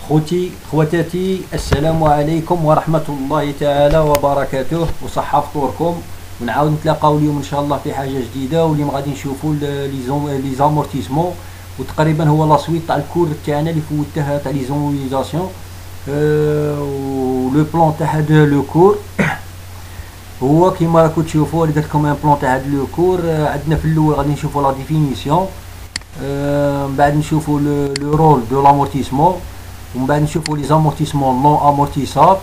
خواتاتي، السلام عليكم ورحمة الله تعالى وبركاته، وصحة فطوركم. ونعاود نتلاقاو اليوم ان شاء الله في حاجة جديدة، واليوم غادي نشوفوا لي زامورتيسمون، وتقريبا هو لا سويت تاع الكور تاعنا اللي فوتها تاع لي زوموليزاسيون. لو بلان تاع هذا لو كور هو كيما راكم تشوفوا. اللي درت لكم ان بلان تاع هذا لو كور. عندنا في الاول غادي نشوفوا لا ديفينيسيون، من بعد نشوفوا لو رول دو لامورتيسمون، ومن بعد نشوفوا لي زامورتيسمون نون امورتيساب،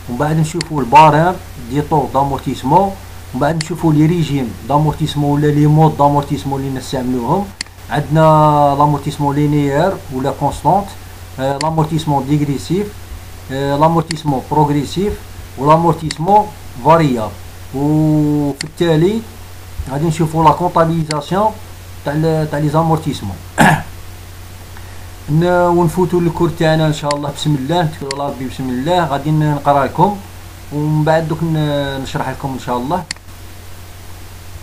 ومن بعد نشوفوا البارام دي طو دامورتيسمون، ومن بعد نشوفوا لي ريجيم دامورتيسمون ولا لي مود دامورتيسمون اللي نستعملوهم. عندنا لامورتيسمون لينيير ولا كونستانت، لامورتيسمون ديغريسيف، لامورتيسمون بروغريسيف، ولامورتيسمون فاريابل. وفي التالي غادي نشوفوا لا كونطابيليزاسيون تاع لي زامورتيسمون. ونفوتوا للكور تاعنا ان شاء الله. بسم الله، نتكلوا على ربي. بسم الله. غادي نقرا لكم ومن بعد دوك نشرح لكم ان شاء الله.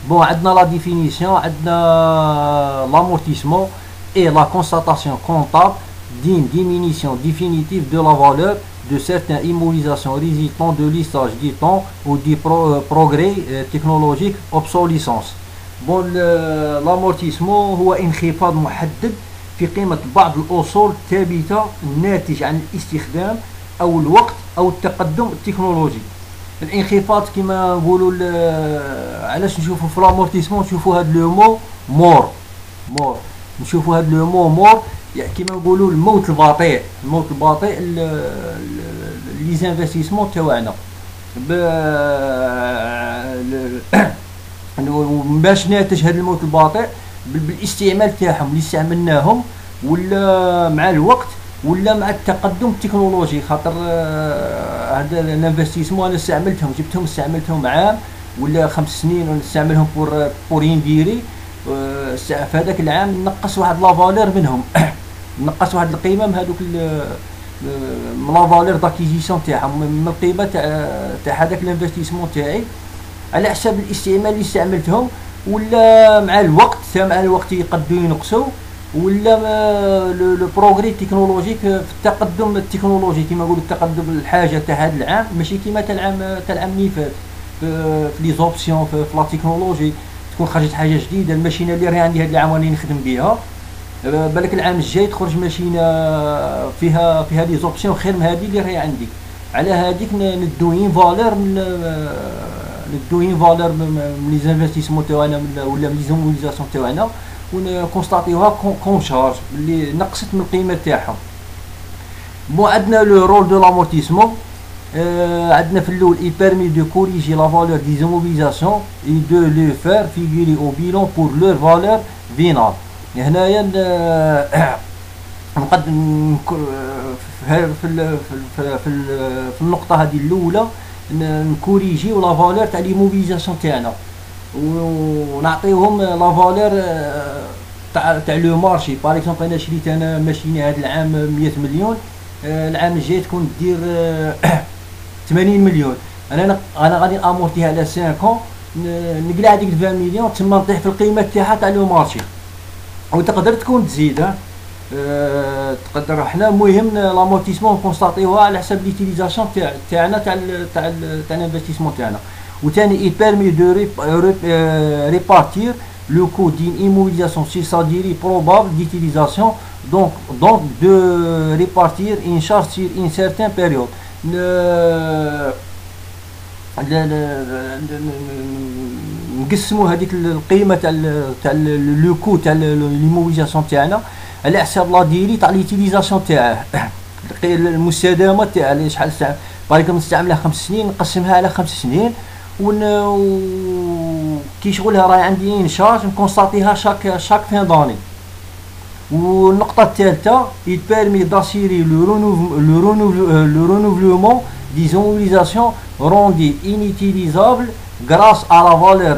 بون، عندنا لا ديفينيسيون. عندنا l'amortissement et la constatation comptable d'une diminution définitive de la valeur de certaines immobilisations résultant de lissage du temps ou du progrès technologique obsolescence. بون، l'amortissement هو انخفاض محدد في قيمة بعض الأصول الثابتة الناتج عن الاستخدام أو الوقت أو التقدم التكنولوجي. الانخفاض كما نقولوا، علاش نشوفوا في لامورتيسمون نشوفوا هاد لو مو مور. نشوفوا هاد لو مو مور، يعني كما نقولوا الموت البطيء. الموت البطيء لي زانفستيسمون تاعنا. باش ناتج هاد الموت البطيء بالاستعمال تاعهم اللي استعملناهم، ولا مع الوقت، ولا مع التقدم التكنولوجي. خاطر هذا الانفستيسمون انا استعملتهم، جبتهم استعملتهم عام ولا 5 سنين ونستعملهم بور ينديري. في هذاك العام نقص واحد لا فالور منهم، نقص واحد القيمه من هذوك من لا فالور داكيزيسيون تاعهم، من القيمه تاع هذاك الانفستيسمون تاعي على حساب الاستعمال اللي استعملتهم. ولا مع الوقت يقدروا ينقصوا، ولا لو بروغري تكنولوجيك في التقدم التكنولوجي. كما نقولوا التقدم الحاجه تاع هذا العام ماشي كيما تاع العام اللي فات. في لي زوبسيون في لا تكنولوجي تكون خرجت حاجه جديده. الماشينه اللي راهي عندي هذا العام راني نخدم بها، بالك العام الجاي تخرج ماشينه فيها لي زوبسيون خير من هذه اللي راهي عندي. على هذيك ندوين فالور من لي زانفستيسمون تاعنا ولا من لي زوموليزاسيون تاعنا، ونكونستاتيوها كون شارج اللي نقصت من القيمه تاعهم. بون، عندنا لو رول دو لامورتيسمون. عندنا في الاول اي بيرمي دو كوريجي لا فالور دي زوموليزاسيون اي دو لو فير فيغوري او بيلون بور لور فالور فينال. هنايا نقدم في النقطه هذه الاولى نكوريجيو لا فالور تاع لي موبيليزاسيون تاعنا، ونعطيوهم لا فالور تاع لو مارشي. باغ اكزومبل انا شريت انا ماشينه هذا العام 100 مليون، العام الجاي تكون دير 80 مليون. انا غادي امورتيها على 5 ans، نقلع هذيك 20 مليون تما نطيح في القيمه تاعها تاع لو مارشي، وتقدر تكون تزيد. تقدر حنا المهم لامورتيسمون كونستاتيوها على حسب ليتيليزاسيون تاعنا تاع الانفستيسمون تاعنا. وثاني اي بيرمي دو ريبارتير لو كو دين ايموبيليزاسيون سي سا ديري بروبابل ديتيليزاسيون، دونك دو ريبارتير ان شارج سير ان سيرتان بيريود. نقسموا هذيك القيمه تاع لو كو تاع ليموبيليزاسيون تاعنا على حساب لا ديري تاع ليتيليزاسيون تاعه، المستدامه تاع اللي شحال باغي نستعملها 5 سنين نقسمها على 5 سنين، كي شغلها راهي عندي ان شارج نكونستاتيها شاك فين داني. والنقطه الثالثه il permet d'assurer le renouvellement des immobilisations rendues inutilisables grâce à la valeur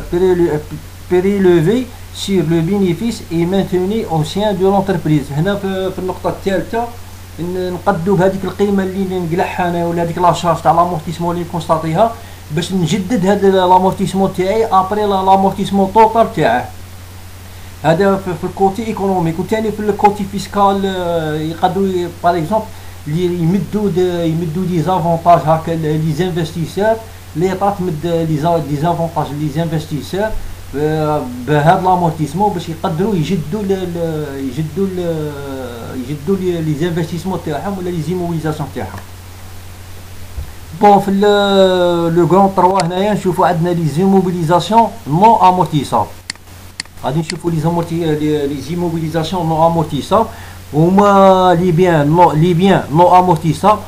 prélevée sur le bénéfice et maintenue au sein de l'entreprise. هنا في النقطه الثالثه نقدو بهذيك القيمه اللي نقلعها انا ولا هذيك لا شارج تاع لامورتيسمون اللي نكونستاتيها باش نجدد هذا لامورتيسمون تاعي ابري لامورتيسمون توتال تاعه. هذا في الكوتي ايكونوميك. وثاني في الكوتي فيسكال يقدروا باغ اكزومبل اللي يمدوا دي زافونتاج هكا لي زانفستيسور. ليطا تمد لي زافونتاج لي زانفستيسور بهذا لامورتيسمون باش يقدروا يجدوا لي زانفستيسمون تاعهم ولا لي زيموبيليزاسيون تاعهم. بون في لو غران 3 هنايا نشوفوا عندنا لي زيموبيليزاسيون نون امورتيسابل. غادي نشوفوا لي زيموبيليزاسيون نون امورتيسابل. هما les biens non amortissables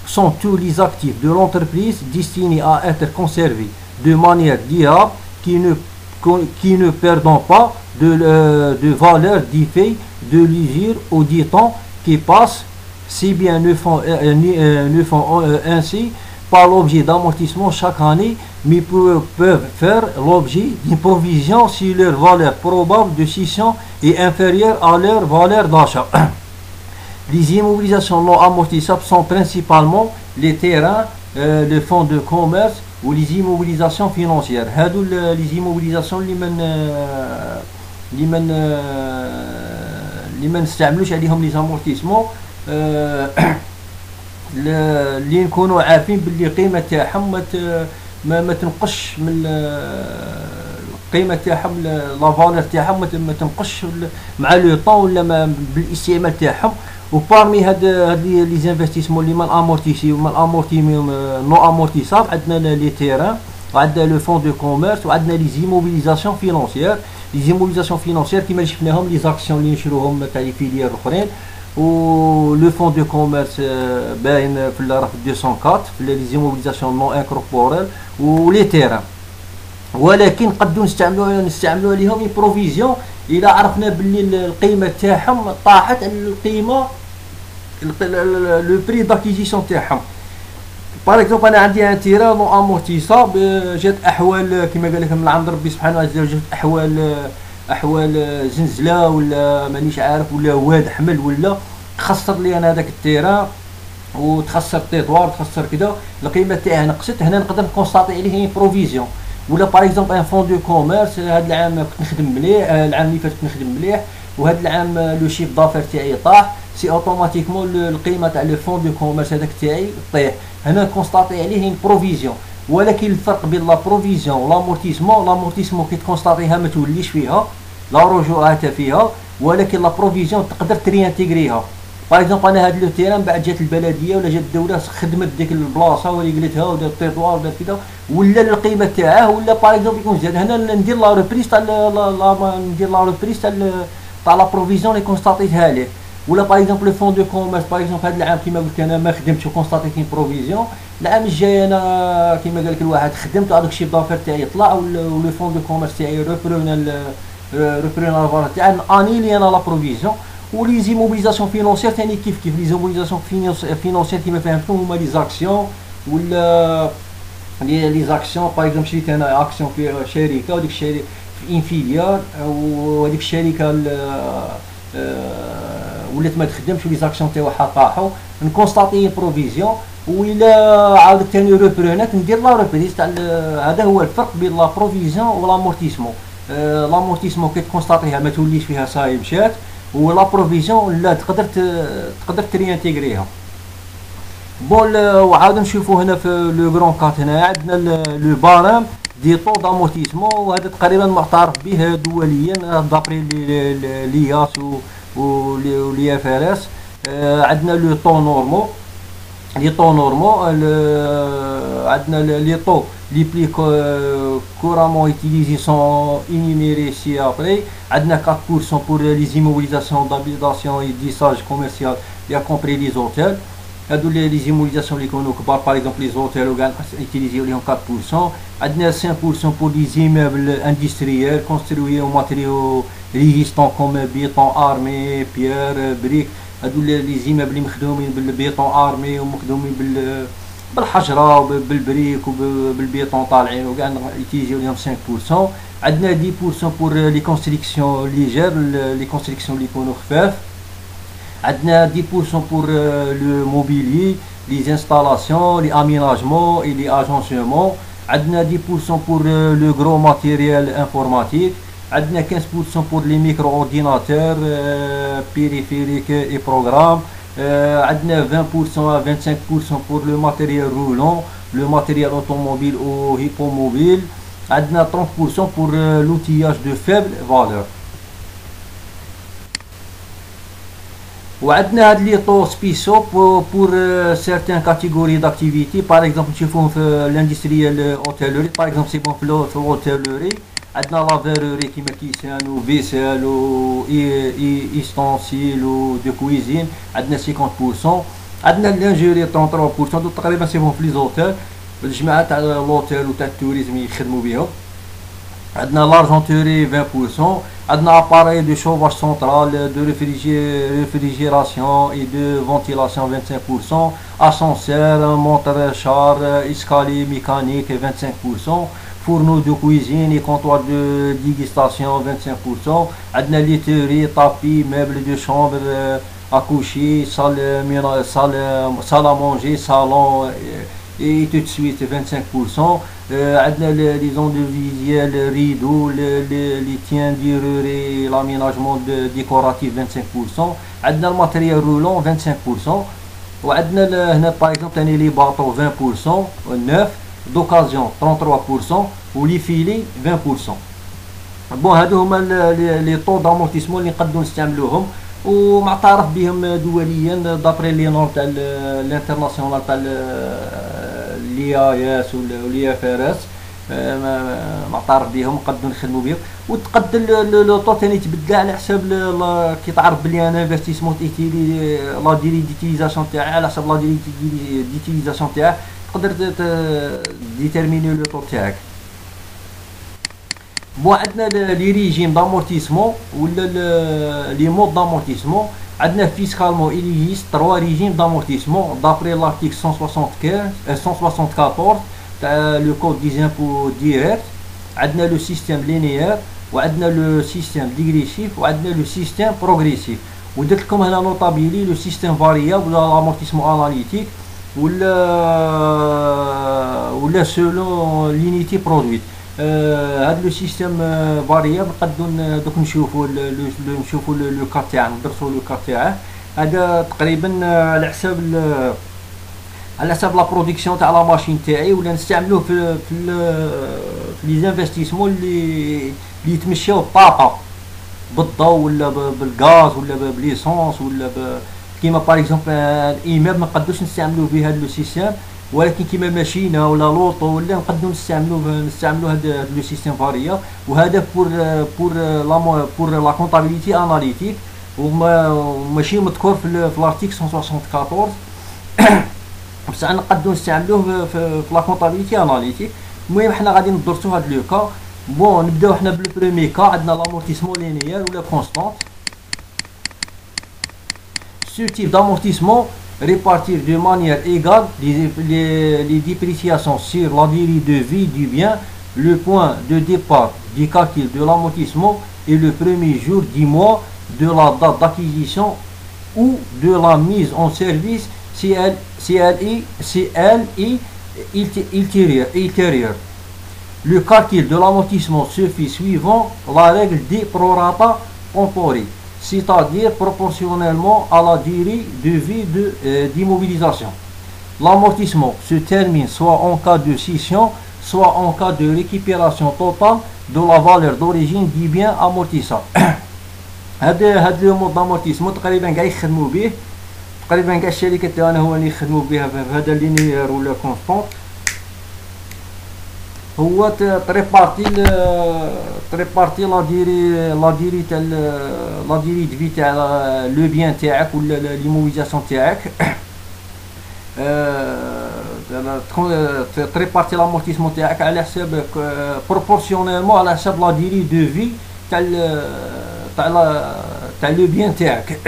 sont tous les actifs de l'entreprise destinés à être conservés de manière durable qui ne perdent pas de valeur du fait de l'usure ou du temps qui passe. Ces biens ne font ainsi pas l'objet d'amortissement chaque année, mais peuvent faire l'objet d'une provision si leur valeur probable de cession est inférieure à leur valeur d'achat. Les immobilisations non amortissables sont principalement les terrains, les fonds de commerce ou les immobilisations financières. هادو les immobilisations اللي ما نستعملوش عليهم لي زامورتيسمون، اللي نكونوا عارفين باللي القيمه تاعهم ما تنقصش من القيمه تاعهم، لا فالور تاعهم ما تنقصش مع لو طون ولا بالاستعمال تاعهم. وبارمي هاد لي زانفستيسمون اللي ما امورتيسي وما امورتي نو امورتيساب عندنا لي تيران وعندنا لو فون دو كوميرس وعندنا لي زيموبيليزاسيون فينونسيير. لي زيموبيليزاسيون فينونسيير كيما شفناهم لي زاكسيون اللي نشروهم تاع لي فيليير اخرين. و لو فون دو كوميرس باين في راه في 204 في لي زيموبيليزاسيون نون انكروبوريل ولي تيران. ولكن نقدروا نستعملوا عليهم بروفيزيون الى عرفنا باللي القيمه تاعهم طاحت على القيمه لو بري داكيزيسيون تاعهم. باغ اكزومبل انا عندي ان تيران نو امورتيساب، جات احوال كما قال لك من عند ربي سبحانه وتعالى، جات احوال زنزله ولا مانيش عارف ولا واد حمل ولا خسر لي انا هذاك التيران وتخسر تيطوار تخسر كذا، القيمه تاعها نقصت. هنا نقدر نكونستاتي عليه بروفيزيون. ولا باغ اكزومبل ان فون دو كوميرس، هذا العام كنت نخدم مليح، العام اللي فات كنت نخدم مليح وهذا العام لو شيف دافير تاعي طاح، سي اوتوماتيكمون القيمه تاع لو فون دو كوميرس هذاك تاعي طيح. هنا كونستاتي عليه بروفيزيون. ولكن الفرق بين لا بروفيزيون والامورتيسمون، لامورتيسمون كي تكونستاتيها ما توليش فيها لا رجوعات فيها، ولكن لا بروفيزيون تقدر تريانتيغريها. باغ اكزومبل انا هاد لو تيران بعد جات البلديه ولا جات الدوله خدمت ديك البلاصه وريقلتها ودارت التيطوار ودارت كذا ولا القيمه تاعه ولا باغ اكزومبل يكون زاد. هنا ندير لا ريبريس تاع ندير لا ريبريس تاع لا بروفيزيون اللي كونستاتيتها ليه. ولا باغ اكزومبل لو فون دو كوميرس، باغ اكزومبل هذا العام كيما قلت انا ما خدمتش وكونستاتيت بروفيزيون، العام الجاي انا كيما قال لك الواحد خدمت وهذاك الشيء دافير تاعي طلع ولو فون دو كوميرس تاعي ريبرونا لا فالور تاعي انيلي انا لا بروفيزيون. ولي زيموبيليزاسيون فينونسيير ثاني كيف لي زيموبيليزاسيون فينونسيير كيما فهمتم هما لي زاكسيون ولا لي زاكسيون. باغ اكزومبل شريت انا اكسيون في شركه وديك الشركه في ان فيليال وهذيك الشركه ولات ما تخدمش ولي زاكسيون تاعها طاحوا، نكونستاتي بروفيزيون. وإلا عاودت ثاني روبرونات ندير لا روبريز تاع. هذا هو الفرق بين لا بروفيزيون والامورتيسمون. لامورتيسمون كي تكونستاتيها ما توليش فيها صاي مشات، ولا بروفيزيون لا تقدر تريانتيغريها. بون وعاود نشوفوا هنا في لو غران كات هنا عندنا لو بارام دي طو دامورتيسمون، وهذا تقريبا معترف به دوليا دابري لياس ولي اف ار اس. عندنا لو طو نورمو، لي طو نورمو عندنا لي طو لي بلي couramment utilisés sont énumérés ci-après. عندنا 4% pour les immobilisations d'habitation et d'usage commercial y compris les hôtels. هادو لي زيموبيليزاسيون اللي يكونوا كبار باغ اكزومبل لي زوتيل وكاع يوتيليزيو ليهم 4%. عندنا 5% pour les immeubles industriels construits en matériaux résistants comme béton armé, pierre, briques. هادو لي زيمابل اللي مخدومين بالبيطون ارمي ومخدومين بالحجره وبالبريك وبالبيطون طالعين وكاع يتيجيو لهم 5%. عندنا 10% pour les constructions légères، لي كونستركسيون اللي يكونوا خفاف. عندنا 10% pour le mobilier، les installations، les aménagements et les agencements. عندنا 10% pour le gros matériel informatique. عندنا 15% pour les micro-ordinateurs، périphériques et programmes. عندنا 20% à 25% pour le matériel roulant, le matériel automobile ou hippomobile. عندنا 30% pour l'outillage de faible valeur. وعندنا هاد لي طو سبيسو pour certaines catégories d'activité. Par exemple نشوفوهم في l'industriel hôtellerie. Par exemple c'est bon في l'hôtellerie. عندنا لا فيروري كيما كيسان و فيسال و استونسيل و دو كويزين عندنا 50%. عندنا لانجيري 33%. دو تقريبا سي بون في لي زوتيل الجماعه تاع لوتيل و تاع التوريزم يخدموا بهم. عندنا لارجونتوري 20%. عندنا اباري دو شوفاج سونترال دو ريفريجيراسيون اي دو فونتيلاسيون 25%. اسانسير مونتر شار اسكالي ميكانيك 25%. fourneau de cuisine et comptoir de dégustation 25%. عندنا ليتوري طابي مeubles de chambre à coucher salle à manger salon et tout de suite 25%. عندنا les audiovisuels rideaux les tiendures et l'aménagement décoratif 25%. عندنا الماتériel roulant 25%. وعندنا هنا par exemple ثاني لي باطو 20% neuf d'occasion 33% و لي فيلي 20%. بون هادو هما لي طو دامورتيسمون اللي نقدروا نستعملوهم ومعترف بهم دوليا دابري لي نورم تاع الانترناسيونال تاع لي اي اس و لي اف ار اس معترف بهم نقدروا نخدموا بهم. وتقدر لو طو ثاني تبدل على حساب كي تعرف بلي انا انفستيسمون تيتيلي لا ديري ديتيليزاسيون تاعي على حساب لا ديري ديتيليزاسيون تاعه تقدر ديتيرميني لو طو تاعك. بون عندنا لي ريجيم دامورتيسمون ولا لي مود دامورتيسمون. عندنا فيسكالمون إليجيست 3 ريجيم دامورتيسمون دابري لارتيكل 174 تاع لو كود دي زامبو ديريكت. عندنا لو سيستيم لينيير وعندنا لو سيستيم ديغريسيف وعندنا لو سيستيم بروغريسيف. ودرت لكم هنا نوطابيلي لو سيستيم فاريابل ولا لامورتيسمون اناليتيك ولا سولون لينيتي برودويت. هذا لو سيستيم فاريابل نقدروا دوك نشوفوا لو كار تاعنا ندرسوا لو كار تاعه. هذا تقريبا على حساب لا برودكسيون تاع لا ماشين تاعي ولا نستعملوه في لي زانفستيسمون اللي يتمشاو بالطاقه بالضوء ولا بالغاز ولا بليسونس ولا كيما باغ اكزومبل الايماب ما نقدروش نستعملوه به هذا لو سيستيم. ولكن كيما ماشينه ولا لوطو ولا نقدروا نستعملوا هذا لو سيستيم فاريا. وهذا بور لا كونطابيليتي اناليتيك وماشي مذكور في الارتيكل 174 بصح نقدروا نستعملوه في لا كونطابيليتي اناليتيك. المهم حنا غادي ندرسوا هذا لو كا. بون نبداو حنا بالبريمي كا. عندنا لامورتيسمون لينيير ولا كونستانت. Ce type d'amortissement répartir de manière égale les dépréciations sur la durée de vie du bien. Le point de départ du calcul de l'amortissement est le premier jour du mois de la date d'acquisition ou de la mise en service si elle est ultérieure. Le calcul de l'amortissement se fait suivant la règle des prorata temporels, c'est-à-dire proportionnellement à la durée de vie d'immobilisation. L'amortissement se termine soit en cas de scission, soit en cas de récupération totale de la valeur d'origine du bien amortissable. هذا لو مود دامورتيسمون تقريبا كاع يخدموا به. تقريبا كاع الشركات تاعنا هو اللي يخدموا بها في هذا اللينيير ولا كونستانت. هو تريبارتي لا ديري تاع لا ديري دو في تاع لو بيان تاعك ولا ليموبيليزاسيون تاعك. تريبارتي لامورتيسمون تاعك على حساب بروبورسيونيلمون على حساب لا ديري دو في تاع لو بيان تاعك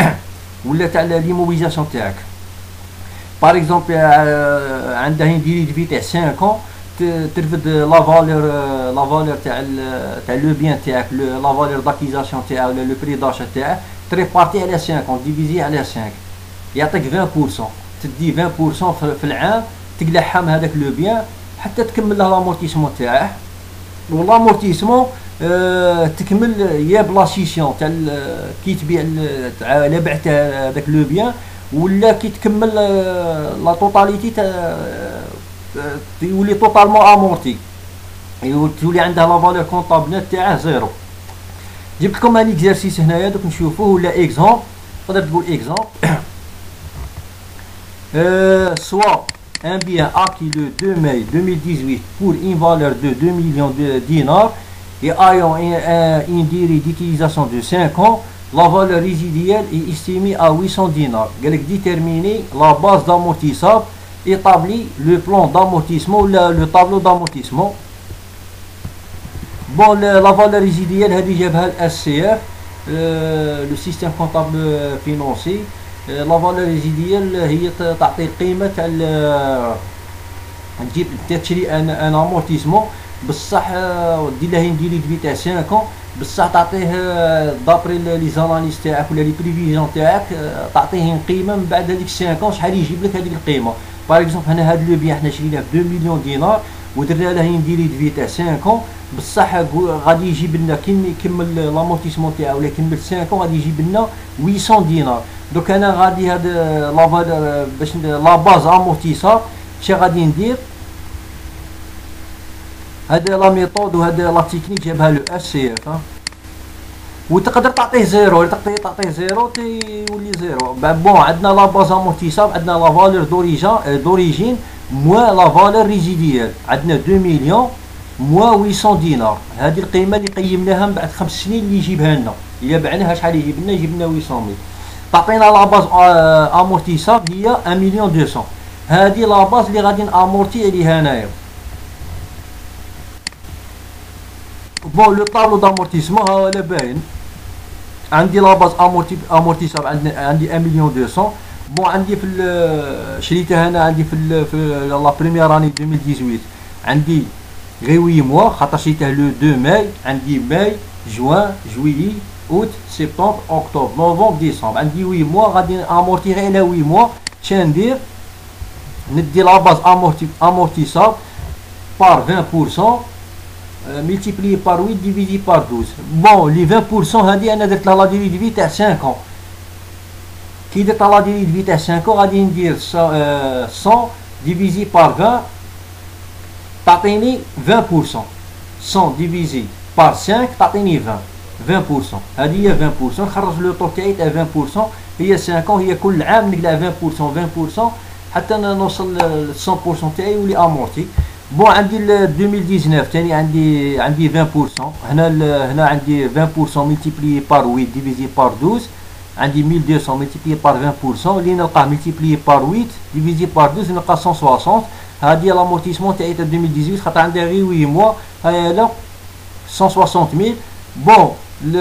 ولا تاع ليموبيليزاسيون تاعك. باغ اكزومبل عندها ديري دو في تاع 5 ans ترفد لا فالور تاع لو بيان تاعك لا فالور داكيزاسيون تاعها ولا لو بري داشا تاعه تريبارتي على 5 ans ديفيزي على 5 يعطيك 20%. تدي 20% في العام تقلعهم هذاك لو بيان حتى تكمل له لامورتيسمون تاعه. والامورتيسمون تكمل يا بلا سيسيون تاع كي تبيع على بعت هذاك لو بيان ولا كي تكمل لا توتاليتي يولي توتالمون امورتي، تولي عندها لا فالور كونطابل نت تاعه زيرو. جبت لكم ان اكزرسيس هنايا دوك نشوفوه ولا اكزومبل. تقدر تقول اكزومبل soit un bien acquis le 2 mai 2018 pour une valeur de 2 millions de dinars et ayant une durée d'utilisation de 5 ans, la valeur résiduelle est estimée à 800 dinars. Déterminer la base d'amortissable, établir le plan d'amortissement ou le tableau d'amortissement. Bon, la valeur résiduelle, c'est le SCF, le système comptable financier. لا فالور ريزيديال هي تعطي القيمه تاع تجيب تشري ان امورتيسمون بصح دير له نديري دبي تاع 5 ans بصح تعطيه دابري لي زاناليز تاعك ولا لي بريفيزيون تاعك تعطيه قيمه من بعد هذيك 5 ans شحال يجيب لك هذيك القيمه. باغ اكزومبل هنا هذا لو بيان حنا شريناه ب 2 مليون دينار ودرنا له نديري دبي تاع 5 ans بصح غادي يجيب لنا كي يكمل لامورتيسمون تاعو ولا يكمل 5 ans غادي يجيب لنا 800 دينار. دوك انا غادي هاد لا فالور باش لا باز امورتيسا شي غادي ندير هاد لا ميثود وهاد لا تكنيك جابها لو اس سي اف. وتقدر تعطيه زيرو، تعطيه زيرو تيولي زيرو. بون عندنا لا باز امورتيسا، عندنا لا فالور دوريجين موا لا فالور ريزيديال، عندنا 2 مليون موا 800 دينار. هذه القيمه اللي قيمناها من بعد 5 سنين اللي يجيبها لنا، الا بعناها شحال يجيب لنا؟ يجيب لنا 800,000. تعطينا لا باز امورتيساب هي 1 مليون 200. هذه لا باز اللي غادي نامورتي عليها هنايا. بون لو طابلو دامورتيسمون ها هو باين. عندي لا باز امورتيساب عندي 1 مليون 200. بون عندي في شريتها هنا عندي في لا بريميير اني 2018 عندي غير 8 موا خاطر شريته لو 2 ماي. عندي ماي جوان جويلي اوت سبتمبر اكتوبر نوفمبر ديسمبر، عندي 8 موا غادي امورتي على 8 موا. شندير ندي لا باز امورتيساب بار 20% multiplié par 8 divisé par 12. Bon les 20% هذه انا درت لها لا ديري دي في تاع 5 ans. كي درت لا ديري دي في تاع 5 ans غادي ندير 100 divisé par 20 تعطيني 20%. 100 divisé par 5 تعطيني 20%. هذه هي 20%. نخرج لو طو تاعي تاع 20%. هي 5 ans، هي كل عام نقلع 20% حتى نوصل ل 100% تاعي يولي امورتي. بون عندي 2019 ثاني عندي 20%. هنا عندي 20% ملتيبلي بار 8 ديفيزي بار 12. عندي 1200 ملتيبلي بار 20% اللي نلقاه ملتيبلي بار 8 ديفيزي بار 12 نلقى 160. هذه لامورتيسمون تاعي تاع 2018 خاطر عندها غير 8 موا. هاهي لا 160,000. بون ل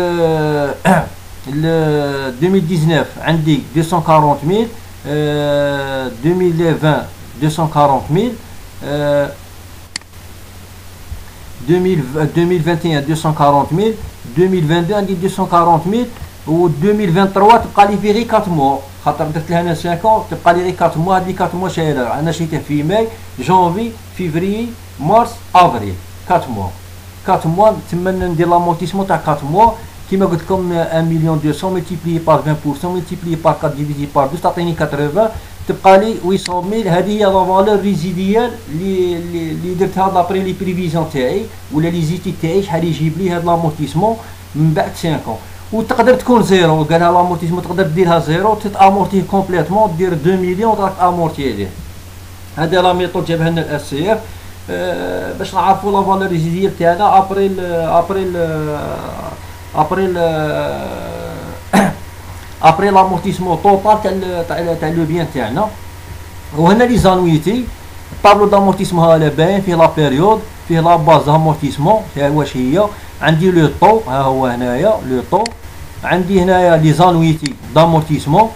2019 عندي 240,000. 2020 240,000. 2021 240,000. 2022 عندي 240,000. و 2023 تبقى لي في غير 4 موا خاطر درت لها انا 5 ans تبقى لي غير 4 موا. هذه 4 موا شايله انا شريته في ماي جونفي فيفري مارس افريل 4 موا. 4 موا تما ندير لامورتيسمون تاع 4 موا كيما قلت لكم 1 مليون 200 ملتيبلي بار 20% ملتيبلي بار 4 ديفيزي بار 12 تعطيني 80 تبقى لي 800,000. هذه هي لا فالور ريزيديال اللي درتها دابري لي بريفيزيون تاعي ولا لي زيتي تاعي شحال يجيب لي هاد لامورتيسمون من بعد 5 ans. وتقدر تكون زيرو، قالها لامورتيسمون تقدر ديرها زيرو تتامورتيه كومبليتمون دير 2 مليون وراك امورتي عليه. هذا لا ميثود جابها لنا الاس سي اف باش نعرفوا لا فالور ريزيديال تاعنا ابري لامورتيسمون توتال تاع لو بيان تاعنا. وهنا لي زانويتي الطابلو دامورتيسمون ها باين فيه لا بيريود فيه لا باز دامورتيسمون واش هي. عندي لو طو ها هو هنايا لو طو. عندي هنايا لي زانويتي دامورتيسمون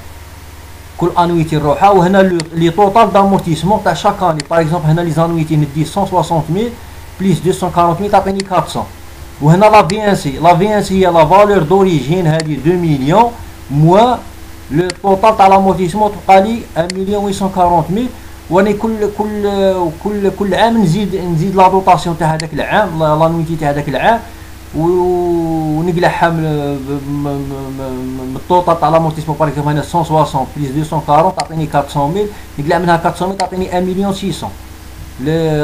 كل انويتي نروحها. وهنا لي توتال دامورتيسمون تاع شاك اني. باغ اكزومبل هنا لي زانويتي ندي 160,000 بليس 240,000 تعطيني 400. وهنا لا في ان سي هي لا فالور دوريجين هذه 2 مليون موا لو توتال تاع لامورتيسمون تبقى لي 1 مليون 840,000. واني كل عام نزيد لا دوطاسيون تاع هذاك العام لانويتي تاع هذاك العام. ونقلعها من الطوطه تاع لامورتيسمون باغ اكزومبل هنا 160 بليس 240 تعطيني 400000. نقلع منها 400000 تعطيني 1 مليون 600.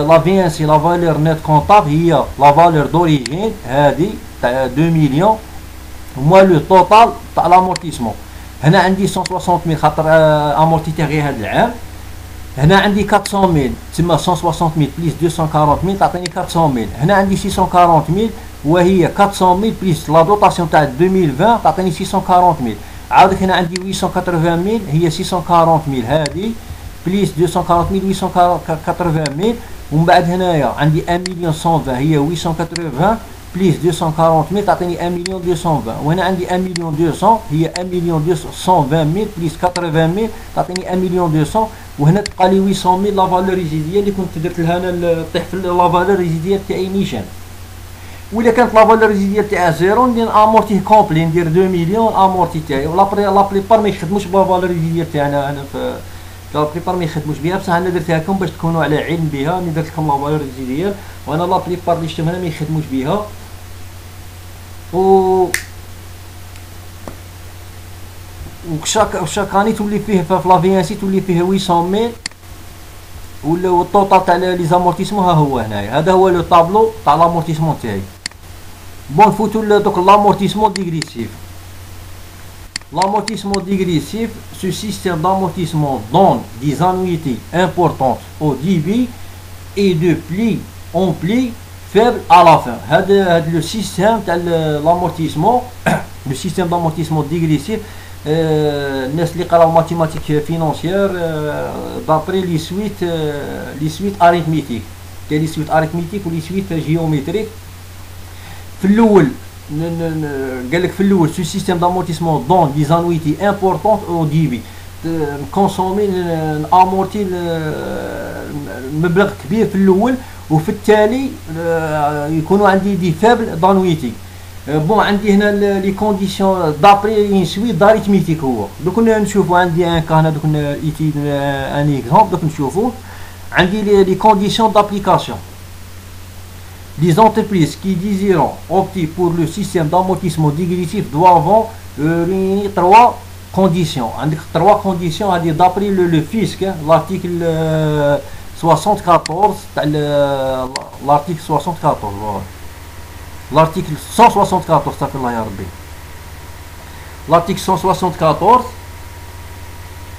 لا في ان سي لا فالور نيت كونطابل هي لا فالور دوريجين هذه تاع 2 مليون موا لو توتال تاع لامورتيسمون. هنا عندي 160000 خاطر امورتيتي غير هذا العام. هنا عندي 400000 تما 160000 بليس 240000 تعطيني 400000. هنا عندي 640000 وهي 400000 بليس لا دوطاسيون تاع 2020 تعطيني 640000. عاودك هنا عندي 880000 هي 640000 هذه بليس 240000 880000. ومن بعد هنايا عندي 1 مليون 120 هي 880 بليس 240000 تعطيني 1 مليون 220. وهنا عندي 1 مليون 200 هي 1 مليون 120000 بليس 80000 تعطيني 1 مليون 200. وهنا تبقى لي 800000 لا فالور ريزيديال اللي كنت درت لها انا طيح في لا فالور ريزيديال تاعي نيشان. وإلا كانت لا فالور ريزيديال تاعها زيرو ندير امورتي كومبلي ندير 2 مليون امورتي تاعي. ولا بليبار ما يخدموش بلا فالور ريزيديال تاعنا انا في لا بليبار ما يخدموش بها بصح انا درتها لكم باش تكونوا على علم بها. انا درت لكم لا فالور ريزيديال وانا لا بليبار اللي شفتهم هنا ما يخدموش بها. وشاك اني تولي فيه في لا في ان سي تولي فيه 800000 ولا الطوطال تاع لي زامورتيسمون ها هو هنايا. هذا هو لو طابلو تاع لامورتيسمون تاعي. بون نفوتو دوك لامورتيسمون ديغريسيف. L'amortissement dégressif, ce système d'amortissement donne des annuités importantes au début et de pli en pli faible à la fin. Le système d'amortissement, le système d'amortissement dégressif, الناس اللي قراو ماتيماتيك فينانسيير d'après les suites arithmétiques. كاين لي سويت اريثميتيك ولي سويت جيومتريك. في الاول قال لك في الاول سو سيستيم دامورتيسمون دون دي زانويتي امبورطونت او ديبي نكونسومي نامورتي مبلغ كبير في الاول وفي التالي يكونوا عندي دي فابل دانويتي. بون عندي هنا لي كونديسيون دابري اون سويت داريثميتيك. هو دوك نشوفوا عندي ان كا هنا دوك ايتي ان اكزومبل دوك نشوفوا عندي les conditions d'application. Les entreprises qui désirent opter pour le système d'amortissement dégressif doivent réunir 3 conditions. عندك 3 conditions هذه d'après le fisc, l'article 74 l'article 74 l'article 174 استغفر الله يا ربي. l'article 174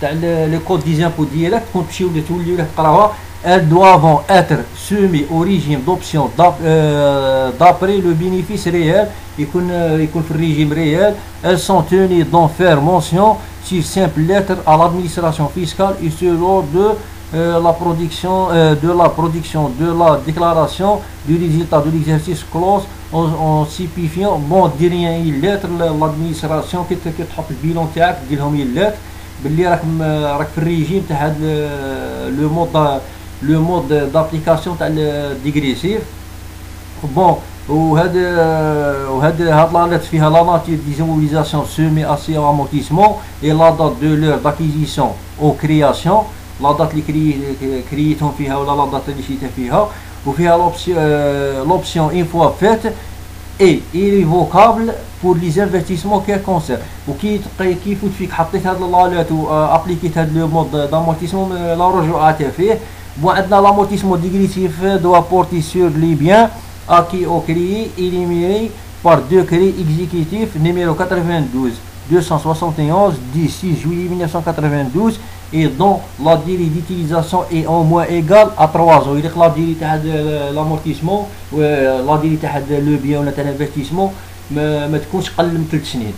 تاع لي كود دي زامبو ديالك تكون تمشيو توليو تقراوها. Elles doivent être soumises au régime d'option d'après le bénéfice réel. يكون في الريجيم réel. Elles sont tenues d'en faire mention sur simple lettre à l'administration fiscale et sur l'ordre de la production de la déclaration du résultat de l'exercice clos en spécifiant bon dire une lettre l'administration كي تحط البيلون تاعك دير لهم اللاتر باللي راك في الريجيم تاع هاد لو مود دابليكاسيون تاع الديغريسيف. بون هاد لا لاتر فيها لا ناتير دي زيموبيليزاسيون سومي اسي او امورتيسمون اي لا دات دو لور داكيزيسيون او كرياسيون لا دات اللي كرييتهم فيها ولا لا دات اللي شريتها فيها. وفيها l'option une fois faite est irrévocable pour les investissements qu'elle concerne. وكي يفوت فيك حطيت هاد اللالات وابليكيت هاد لو مود دامورتيسمون لا رجوع فيه. بون عندنا l'amortissement dégressif doit porter sur les biens acquis au crédit éliminés par décret exécutif numéro 92/271 du 6 juillet 1992 et dont la durée d'utilisation est au moins égale à 3 ans. Il la durée تاع l'amortissement و la durée تاع لو بيان ولا تاع l'investissement ما تكونش قل من 3 سنين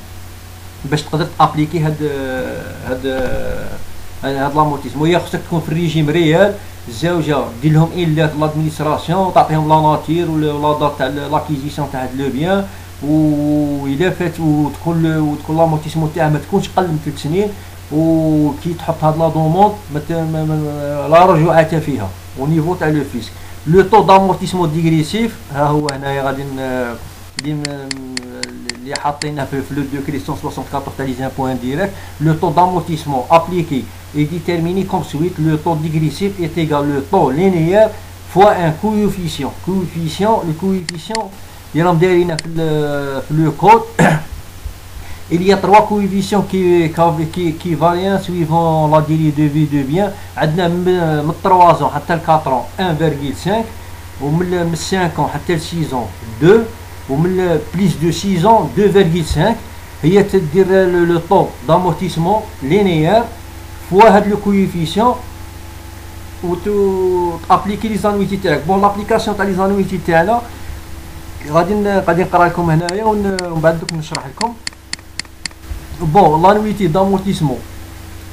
باش تقدر تابليكي هاد لامورتيسمون. هي خصك تكون في الريجيم ريال. الزوجه دير لهم ايلات لادمينستراسيون تعطيهم لا ناتير ولا دات تاع لاكيزيسيون تاع هاد لو بيان. وإلا فات وتكون لامورتيسمون تاعها ما تكونش قل من 3 سنين. وكي تحط هاد لا دوموند لا رجوعات فيها او نيفو تاع لو فيسك. لو طو دامورتيسمون ديغريسيف ها هو هنايا غادي اللي حاطينها في لو دوكري 174 تاع لي زامبو انديريكت. لو طو دامورتيسمون ابليكي est déterminé comme suite. Le taux dégressif est égal au taux linéaire fois un coefficient. Le coefficient اللي راهم دايرين في لو كود. Il y a trois coefficients qui varient suivant la durée de vie de bien. عندنا من 3 ans حتى ل 4 ans 1,5 ومن 5 ans حتى ل 6 ans 2 ومن plus de 6 ans 2,5. هي تدير لو طو d'amortissement linéaire فوا هاد لو كويفيسيون و تابليكي لي زانويتي تاعك. بون لابليكاسيون تاع لي زانويتي تاعنا غادي نقرا لكم هنايا ومن بعد دوك نشرح لكم. Bon, l'annuité d'amortissement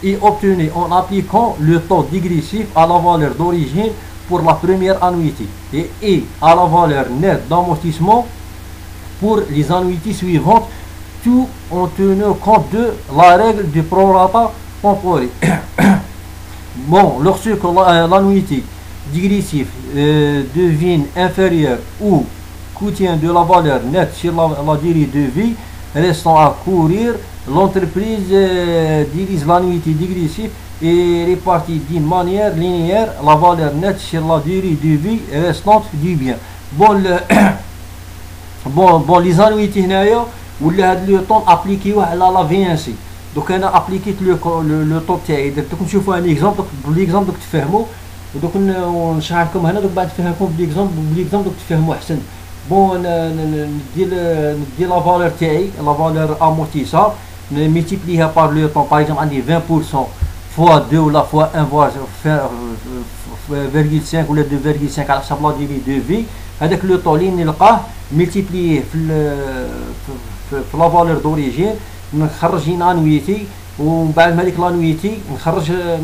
est obtenue en appliquant le taux dégressif à la valeur d'origine pour la première annuité et à la valeur nette d'amortissement pour les annuités suivantes, tout en tenant compte de la règle du prorata temporel. Bon, lorsque l'annuité dégressive devient inférieure ou coûtient de la valeur nette sur la durée de vie restant à courir, l'entreprise divise l'annuité dégressive et répartit d'une manière linéaire la valeur nette sur la durée de vie restante du bien. Bon, les annuités هنايا ولا هاد لو طون ابليكيوه على لا في ان سي. دوك انا ابليكيت لو طون تاعي درت لكم تشوفوا ان اكزامبل بالاكزامبل دوك تفهموا ودوك نشرح لكم هنا دوك بعد نفهمكم بالاكزامبل دوك تفهموا احسن. بون ندير لا فالور تاعي لا فالور امورتيسار multiplier par le temps. Par exemple عندي 20% fois 2 ولا fois 1 voire 0,5 ولا 2,5 على حسب لا ديري دو في. هذاك لو طون اللي نلقاه ملتيبليه في لا فالور دوريجين نخرج هنا انويتي ومن بعد هذيك لانويتي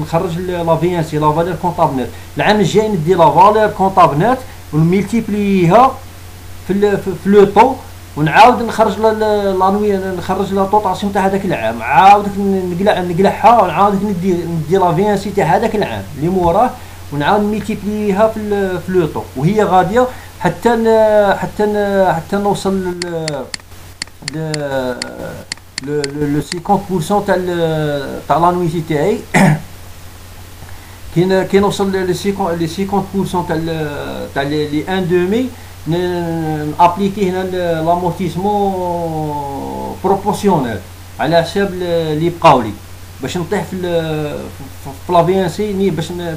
نخرج لا في ان سي لا فالور كونطابل نت. العام الجاي ندي لا فالور كونطابل نت ونملتيبليها في لو طون ونعاود نخرج لانوي نخرج لا طوطاسيون تاع هذاك العام عاود نقلعها ونعاود ندي لا في ان سي تاع هذاك العام اللي موراه ونعاود ملتيبليها في لو طون وهي غاديه حتى نوصل لو 50% تاع لانويتي تاعي. كي نوصل لي 50% تاع لي 1 دومي نابليكي هنا لامورتيسمون بروبورسيونيل على حساب اللي بقاو لي باش نطيح في لا في ان سي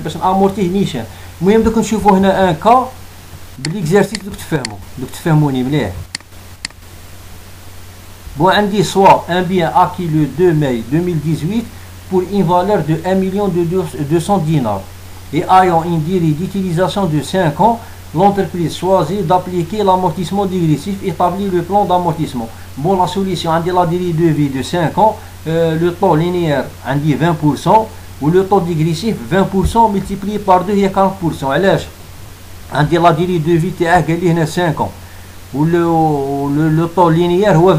باش نامورتيه نيشان. المهم دوك نشوفوا هنا ان كا بالاكزارسيس دوك تفهموني مليح. Bon, عندي soit un bien acquis le 2 mai 2018 pour une valeur de 1 200 dinars et ayant une durée d'utilisation de 5 ans, l'entreprise choisit d'appliquer l'amortissement dégressif et établit le plan d'amortissement. Bon, la solution عندي la durée de vie de 5 ans, le taux linéaire عندي 20% ou le taux dégressif 20% multiplié par 2 هي 40%. علاش عندي la durée de vie تاعه قال لي هنا 5 ans le taux linéaire هو 20%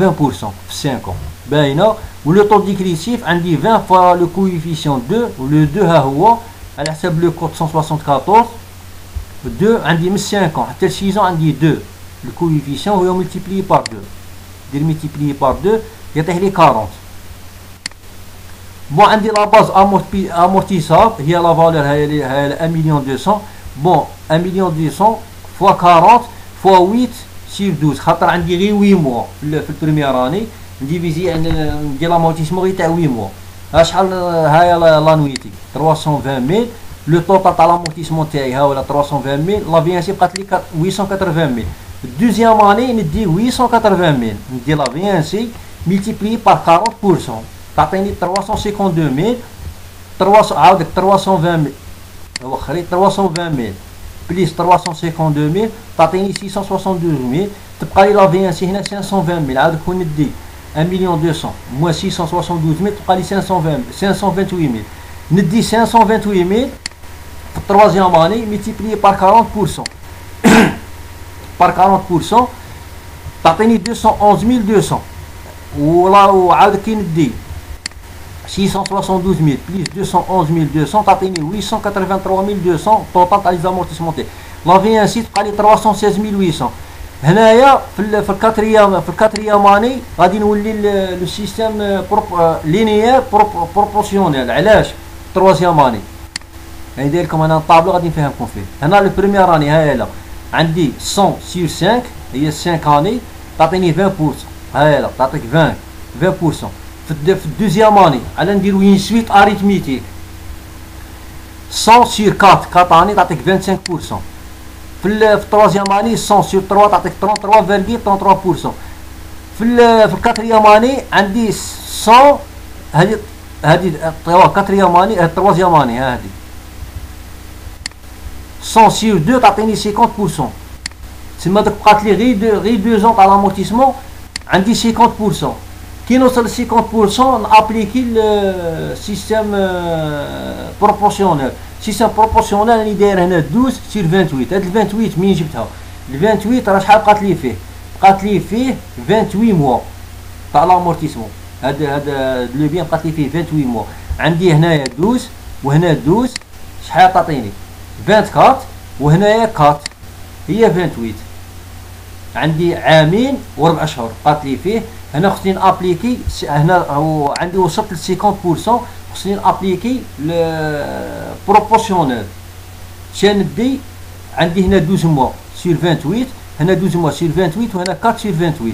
في 5 ans باينه. ولو طو ديكريسيف عندي 20 fois le coefficient 2 ولو 2 ها هو على حسب لو كود 174 2 عندي من 5 ans حتى ل 6 ans عندي 2 le coefficient هو ملتيبلي بار 2 دير ملتيبلي بار 2 يعطيه لي 40. بون عندي لا باز امورتيساب هي لا فالور هاي 1 مليون 200. بون 1 مليون 200 فوا 40 فوا 8 سير 12 خاطر عندي غير 8 موا في البريمير اني نديفيزي ندير لامورتيسمون غير تاع 8 موا. ها شحال هاي لانويتي 320000 لو طوطال تاع لامورتيسمون تاعي ها ولا 320000 لا في ان سي بقات لي 880000. الدوزيام اني ندي 880000 ندي لا في ان سي ملتيبلي بار 40% تعطيني 352000 300 عاودك 320000 وخري 320000 بليس 352000 تعطيني 662000 تبقى لي لا في ان سي هنا 520000 عاود كون ندي 1 مليون 200 موان 662000 تبقى لي 528000 ندي 528000 في التروازيام اني ملتيبلي بار 40% بار 40% تعطيني 211200 وعاود كي ندي 672000 بليس 211200 تعطيني 883200 طوطال تاع لي زامورتيسمون تاعي. لا في ان سي تبقى لي 316800. هنايا في الكاتريام اني غادي نولي لو سيستيم لينيير بروبورسيونيل. علاش تروازيام اني ندير لكم انا الطابلو غادي نفهمكم فيه. هنا لو بريمير اني هاي عندي 100 sur 5 هي 5 اني تعطيني 20%. هايلا تعطيك 20%. في الدوزيام اني على نديرو ين سويت اريتميتيك 100 sur 4 اني تعطيك 25%. في التروازيام اني 100 sur 3 تعطيك 33.33%. في الكاتريام اني عندي 100 هذه كاتريام اني التروازيام اني هذه 100 sur 2 تعطيني 50%. تسمى دوك بقات لي غير 2 زون تاع لامورتيسمون عندي 50%. كي نوصل ل 50% نابليكي السيستم بروبورسيونيل. السيستم بروبورسيونيل راني داير هنا 12 sur 28. هاد 28 منين جبتها؟ 28 راه شحال بقات لي فيه؟ بقات لي فيه 28 موا تاع لامورتيسمون. هذا لو بيان بقات لي فيه 28 موا. عندي هنايا 12 وهنا 12 شحال تعطيني؟ 24 وهنايا 4 هي 28. عندي عامين و4 اشهر بقات لي فيه. هنا خصني نابليكي هنا عندي وصلت ل 50%. خصني نابليكي بروبورسيونيل. شان ندي عندي هنا 12 موا سير 28 هنا 12 موا سير 28 وهنا 4 سير 28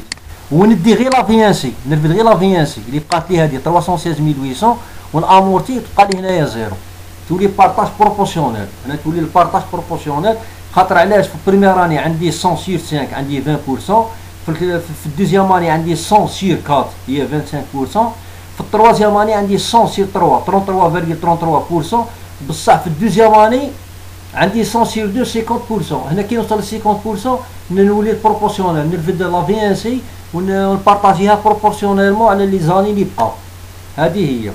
وندي غير لافيانسي نرفد غير لافيانسي اللي بقات لي هذه 316800 ونامورتي تبقى لي هنايا زيرو. تولي بارطاج بروبورسيونيل. هنا تولي البارطاج بروبورسيونيل خاطر علاش في البريمير اني عندي 100 sur 5 عندي 20%. في الدوزيام اني عندي 100 sur 4 هي 25%. في التروازيام اني عندي 100 sur 3 33.33%. بصح في الدوزيام اني عندي 100 sur 2 50%. هنا كي نوصل ل 50% نولي بروبورسيونيل نرفد لا في ان سي ونبارطاجيها بروبورسيونيلمون على لي زاني اللي بقاو. هذه هي.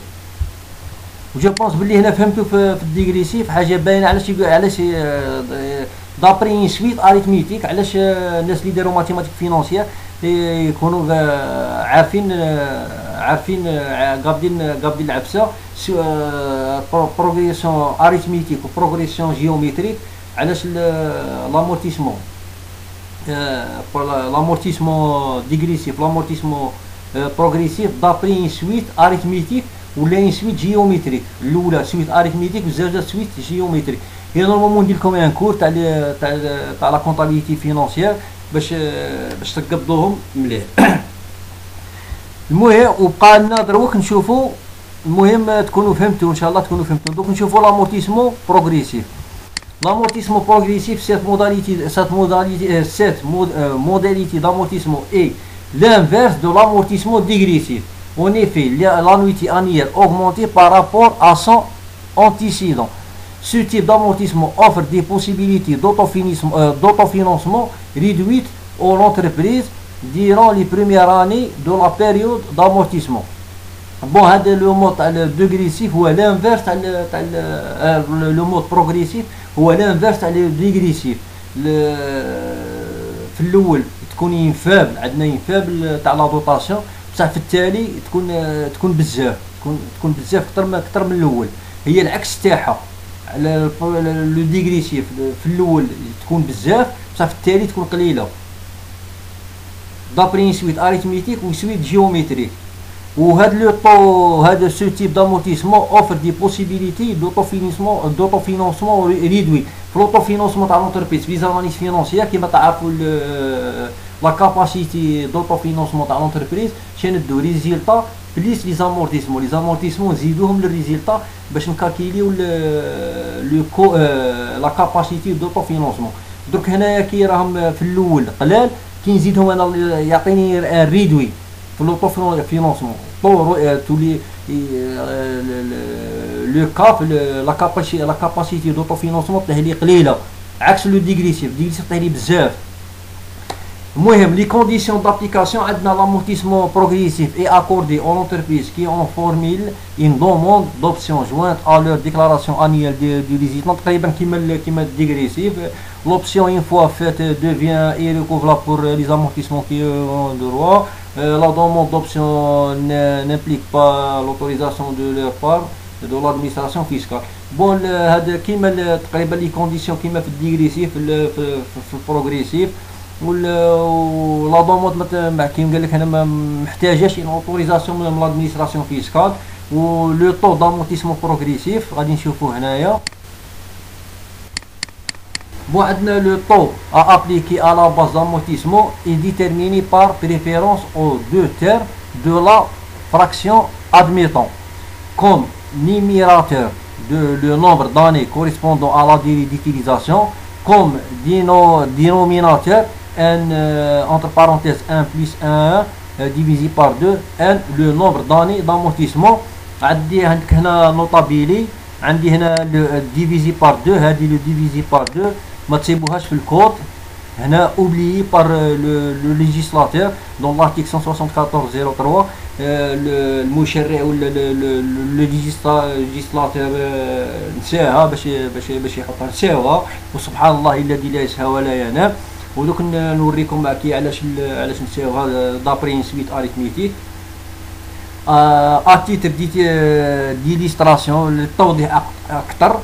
وجو بونس بلي هنا فهمتوا في الديغريسيف حاجه باينه علاش دابري سويت اريتميتيك. علاش الناس اللي داروا ماتيماتيك فينونسيير يكونوا عارفين قابدين العبسه بروغريسيون اريتميتيك وبروغريسيون جيومتريك. علاش لامورتيسمون لامورتيسمون ديغريسيف لامورتيسمون بروغريسيف دابري سويت اريتميتيك ولا سويت جيومتريك. الاولى سويت اريتميتيك والزوجه سويت جيومتريك. هي نورمالمون ندير لكم ان كور تاع لا كونطابيليتي فينونسيير باش تقبضوهم مليح. المهم وبقى لنا دروك نشوفوا. المهم تكونوا فهمتوا ان شاء الله تكونوا فهمتوا. دوك نشوفوا لامورتيسمون بروغريسيف. L'amortissement progressif, cette modalité d'amortissement est l'inverse de l'amortissement dégressif. En effet, l'annuité annuelle augmentée par rapport à son antécédent. Ce type d'amortissement offre des possibilités d'autofinancement réduites aux entreprises durant les premières années de la période d'amortissement. Bon, le mode dégressif ou l'inverse, le mode progressif هو الانفيرس تاع الريغريسيف. في الاول تكون ينفابل عندنا ينفابل تاع لا دوطاسيون بصح في التالي تكون بزاف تكون بزاف اكثر من الاول. هي العكس تاعها على لو ديغريسيف. في الاول تكون بزاف بصح في التالي تكون قليله. دابري سويت اريتميتيك وسويت جيومتريك. هذا ce type d'amortissement offre des possibilités d'autofinancement réduit. في l'autofinancement تاع l'entreprise في زاناليز فينونسيير كيما تعرفوا لا كاباسيتي d'autofinancement تاع l'entreprise شنو ندو ريزيلتا بليس لي زامورتيسمون نزيدوهم للريزيلتا باش نكالكيليو لو لا كاباسيتي d'autofinancement. درك هنايا كي راهم في الاول قلال كي نزيدهم انا يعطيني ريدوي في l'autofinancement. تولي لو كاب لا كاباسيتي d'autofinancement تاعي لي قليله عكس لو ديغريسيف تاعي لي بزاف. المهم لي كونديسيون دابليكاسيون عندنا l'amortissement progressif est accordé aux entreprises qui ont formulé une demande d'option jointe à leur déclaration annuelle du résultat. تقريبا كيما الديغريسيف. L'option une fois faite devient irrécupérable pour les amortissements qui ont droit. La demande d'option n'implique pas l'autorisation de leur part de l'administration fiscale. Bon, هذا كيما تقريبا لي كونديسيون كيما في الديغريسيف في البروغريسيف. ولا دوموند كيما قال لك انا ما محتاجاش ان اوتوريزاسيون من لادمينستراسيون فيسكال. ولو طو دامورتيسمون بروغريسيف غادي نشوفوه هنايا. Bon, le taux à appliquer à la base d'amortissement est déterminé par préférence aux deux termes de la fraction admettant comme numérateur le nombre d'années correspondant à la durée d'utilisation, comme dénominateur n entre parenthèses 1 plus 1 divisé par 2 n le nombre d'années d'amortissement. عندي هنا نوطابيلي عندي هنا divisé par 2 هذه le divisé par 2 ما تسيبوهاش في الكود هنا oublié par le législateur dans l'article 174.03 المشرع ولا le législateur نساها باش يحطها نساوها وسبحان الله الذي لا يسهى ولا ينام. ودوك نوريكم علاش نساوها دابري une suite arithmétique à titre d'illustration للتوضيح اكثر.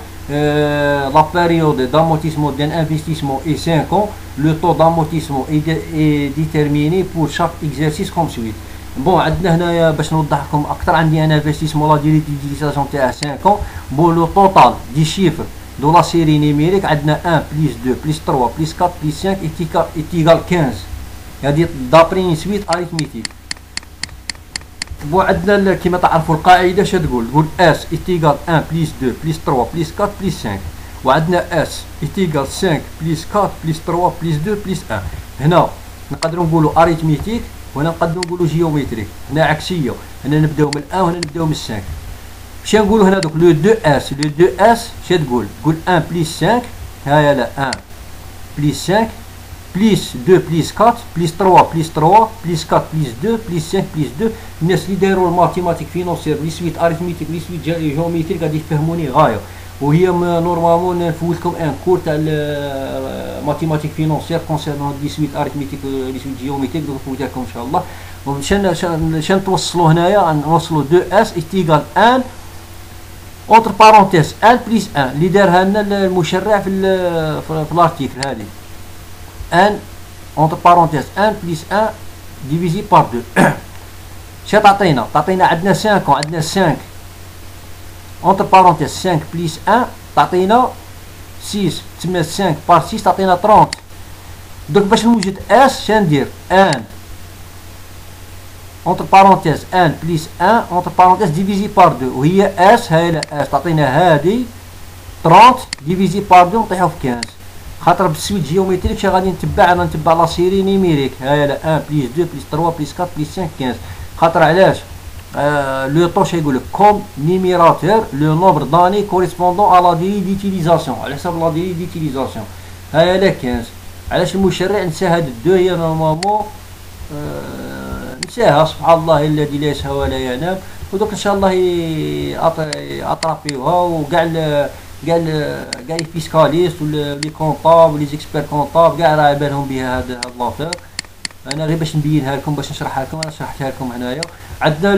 La période d'amortissement d'un investissement est 5 ans. Le taux d'amortissement est déterminé pour chaque exercice comme suit. Bon, عندنا هنايا باش نوضحكم اكثر عندي انا انفستيسمون لا ديري ديليزاسيون تاعها 5 ans. Bon, le total des chiffres de la série numérique عندنا 1 plus 2 plus 3 plus 4 plus 5 est égal 15. هذه d'après une suite arithmétique. بو عندنا كيما تعرفوا القاعده اش تقول اس ايتيغال 1 بليس 2 بليس 3 بليس 4 بليس 5 وعندنا اس ايتيغال 5 بليس 4 بليس 3 بليس 2 بليس 1. هنا نقدروا نقولوا اريثميتيك وهنا نقدروا نقولوا جيومتريك. هنا عكسيه هنا نبداو من 1 وهنا نبداو من 5. باش نقولوا هنا دوك لو 2 اس اش تقول 1 بليس 5 هايا لا 1 بليس 5 بليس 2 بليس 4 بليس 3 بليس 3 بليس 4 بليس 2 بليس 5 بليس 2. الناس اللي دايروا الماتيماتيك فينونسيير لي سويت اريثميتيك لي سويت جيومتريك غادي يفهموني غايه. وهي نورمالمون نفوتكم ان كور تاع الماتيماتيك فينونسيير كونسيرنون لي سويت اريثميتيك لي سويت جيومتريك نفوتها لكم ان شاء الله. شان توصلوا هنايا نوصلوا 2 اس ايتيغال 1 اونتر بارونتيز 1 بليس 1 اللي دارها لنا المشرع في الارتيكل هذه 1 entre parenthèses 1 plus 1 divisé par 2. شا تعطينا عندنا 5 عندنا 5 entre parenthèses 5 plus 1 تعطينا 6 تسمى 5 par 6 تعطينا 30. دوك باش نوجد اس شندير 1 entre parenthèses 1 plus 1 entre parenthèses divisé par 2 وهي اس هاي اس تعطينا هذه 30 divisé par 2 نطيحو في 15. خاطر بالسويت جيومتريك شي غادي نتبع لا سيري نيميريك هاي لا 1 بليس 2 بليس 3 بليس 4 بليس 5 15. خاطر علاش لو طو شي يقول لك كوم نيميراتور لو نومبر داني كوريسبوندون ا لا ديري ديتيليزاسيون على حساب لا ديري ديتيليزاسيون هاي لا 15. علاش المشرع نسى هاد الدو هي نورمالمون نساها سبحان الله الذي لا يسهى ولا ينام. ودوك ان شاء الله اطرافيوها وكاع كاع لي فيسكاليست ولا لي كونطاب ولي زيكسبير كونطاب كاع راه بالهم بها هاد لافير. انا غير باش نبينها لكم باش نشرحها لكم انا شرحتها لكم هنايا. عندنا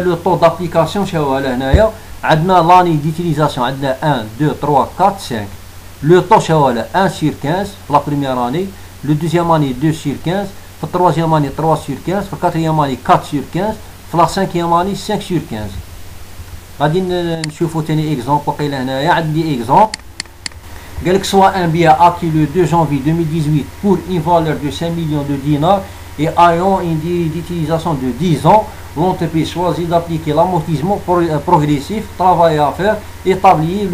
لو طو دابليكاسيون شاو هنايا عندنا لاني ديتيليزاسيون عندنا 1 2 3 4 5. لو طو شاو 1 sur 15 في لا بريمير اني لو دوزيام اني 2 sur 15 في التروازيام اني 3 sur 15 في الكاتريام اني 4 sur 15 في لا سانكيام اني 5 sur 15. غادي نشوفوا ثاني اكزومبل وقيله هنايا عندي اكزومبل قالك soit un bien acquis le 2 janvier 2018 pour une valeur de 5 millions de dinars et ayant une durée d'utilisation de 10 ans, l'entreprise choisit d'appliquer l'amortissement progressif, travail à faire, établit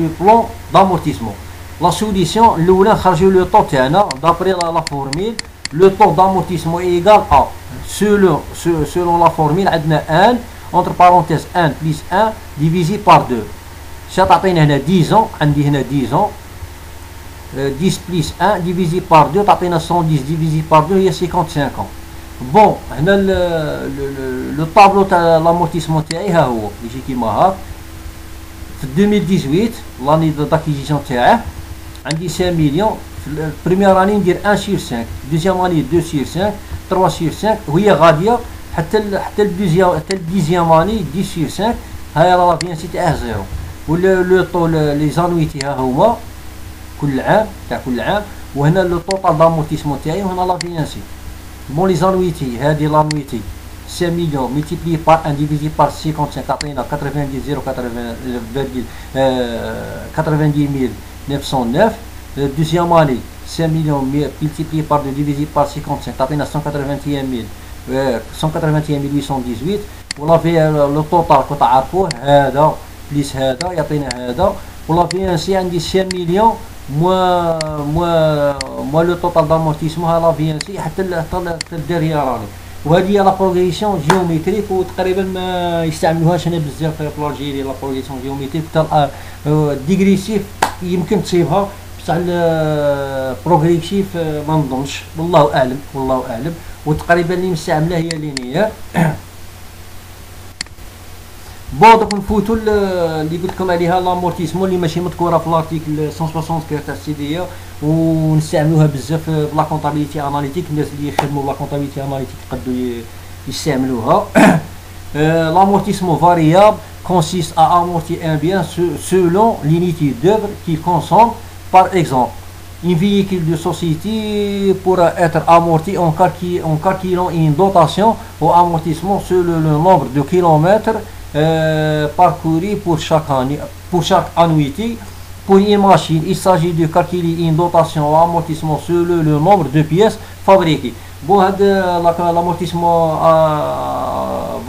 le plan d'amortissement. La solution, l'oula خرجوا le taux تاعنا d'après la formule. Le taux d'amortissement est égal à selon la formule عندنا 1 entre parenthèses 1 plus 1 divisé par 2. شا تعطينا هنا 10 ans عندي هنا 10 ans 10 plus 1 divisé par 2 تعطينا 110 divisé par 2 هي 55 ans. بون هنا لو طابلو تاع لامورتيسمون تاعي ها هو يجي كيما هاك. في 2018 لاني داكيزيسيون تاعه عندي 5 مليون. في البريمير اني ندير 1 sur 5 دوزيام اني 2 sur 5 3 sur 5 وهي غاديه حتى الديزيام اني 10 sur 5 هاي راه فيانسي تاعه زيرو. ولا لو طو لي زانويتي ها هما كل عام تاع كل عام. وهنا لو طوطال دامورتيسمون تاعي وهنا لا فيانسي. بون لي زانويتي هادي لانويتي 5 millions multiplié par 1 divisé par 55 تعطينا 90 909. Deuxième année 5 millions multiplié par 2 divisé par 55 تعطينا 181 818. ولا في لو توتال كنت عارفوه هذا بليس هذا يعطينا هذا. ولا في انسي عندي 5 مليون موا لو توتال دامورتيسمون لا في انسي حتى الدريه راني. وهذه لا بروغريسيون جيومتريك وتقريبا ما يستعملوهاش هنا بزاف في الجيري. لا بروغريسيون جيومتريك تاع ديغريسيف يمكن تصيبها بصح البروغريسيف ما نظنش. والله اعلم والله اعلم. وتقريبا اللي مستعمله هي لينيير. بون دوك نفوتو اللي قلت لكم عليها لامورتيسمون اللي ماشي مذكوره في لارتيكل 164 تاع السيديه ونستعملوها بزاف في لا كونطابيليتي اناليتيك. الناس اللي يخدموا لا كونطابيليتي اناليتيك يقدروا يستعملوها. L'amortissement variable consiste à amortir un bien selon l'unité d'œuvre qu'il consomme. Par exemple, un véhicule de société pourra être amorti en calculant une dotation au amortissement selon le nombre de kilomètres parcourus pour chaque annuité. Pour une machine, il s'agit de calculer une dotation au amortissement selon le nombre de pièces fabriquées. Bon, l'amortissement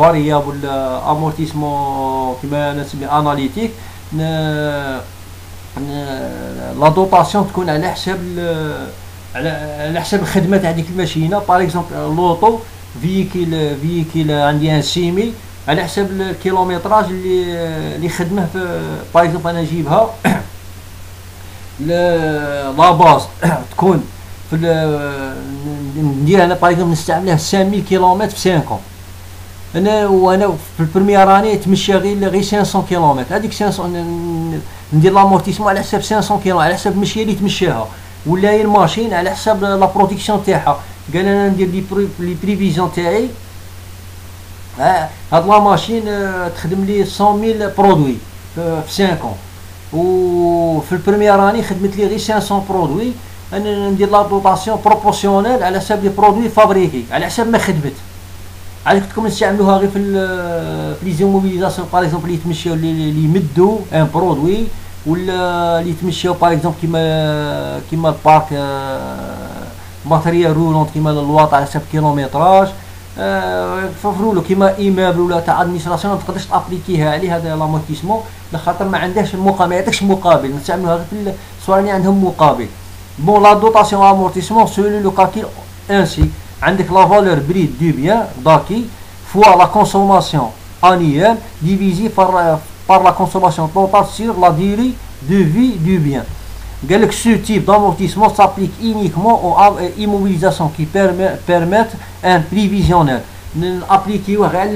variable, l'amortissement analytique, la dotation تكون على حسب الخدمة تاع ديك الماشينة. باغ اكزومبل لوطو فييكيل عندي ان سيمي على حسب الكيلومتراج اللي خدمه. في باغ اكزومبل انا نجيبها لا باز تكون في ندير انا باغ اكزومبل نستعملها 5000 كيلومتر في 5 وانا في البريمير راني تمشى غير 500 كيلومتر. هذيك 500 ندير لامورتيسمون على حساب 500 كيلومتر على حساب المشيه اللي تمشاها. ولا هي الماشين على حساب لا بروتيكسيون تاعها. قال انا ندير لي بريفيزيون تاعي. هاد لا ماشين تخدم لي 100000 برودوي في 5 وفي البريمير راني خدمت لي غير 500 برودوي. انا ندير لا دوطاسيون بروبورسيونيل على حساب لي برودوي فابريكي على حساب ما خدمت. عاد كنتكم نستعملوها غير في لي زيموبيليزاسيون باغ اكزومبل اللي يتمشاو اللي يمدوا ان برودوي ولا اللي يتمشاو باغ اكزومبل كيما البارك ماتريال رولونت كيما الواط على حساب كيلومتراج. ففرولو كيما ايمابل ولا تاع ادمينستراسيون ما تقدرش تابليكيها عليه هذا لامورتيسمون لخاطر ما عندهاش المقابل ما يعطيكش مقابل. نستعملوها غير في الصوالح اللي عندهم مقابل. بون لا دوطاسيون امورتيسمون سولو لو كالكيل انسي عندك لا فالور بريد دو بيان داكي فوا لا كونسوماسيون انيال ديفيزي par la consommation totale sur la durée de vie du bien. Ce type d'amortissement s'applique uniquement aux immobilisations qui permettent un prévisionnel. نابليكيوه غير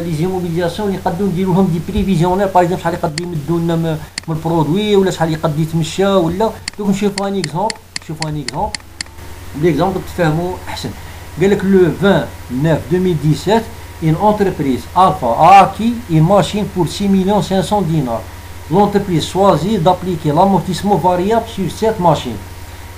لي زيموبيليزاسيون اللي يقدروا نديروا لهم دي بريفيزيونيل. باغ اكزومبل شحال يقد يمدوا لنا من البرودوي ولا شحال يقد يتمشى ولا. دوك نشوفوا ان اكزومبل. ليكزومبل تفهموا احسن. قال لك لو 29 2017 une entreprise Alpha a acquis une machine pour 6 500 000 dinars. L'entreprise choisit d'appliquer l'amortissement variable sur cette machine.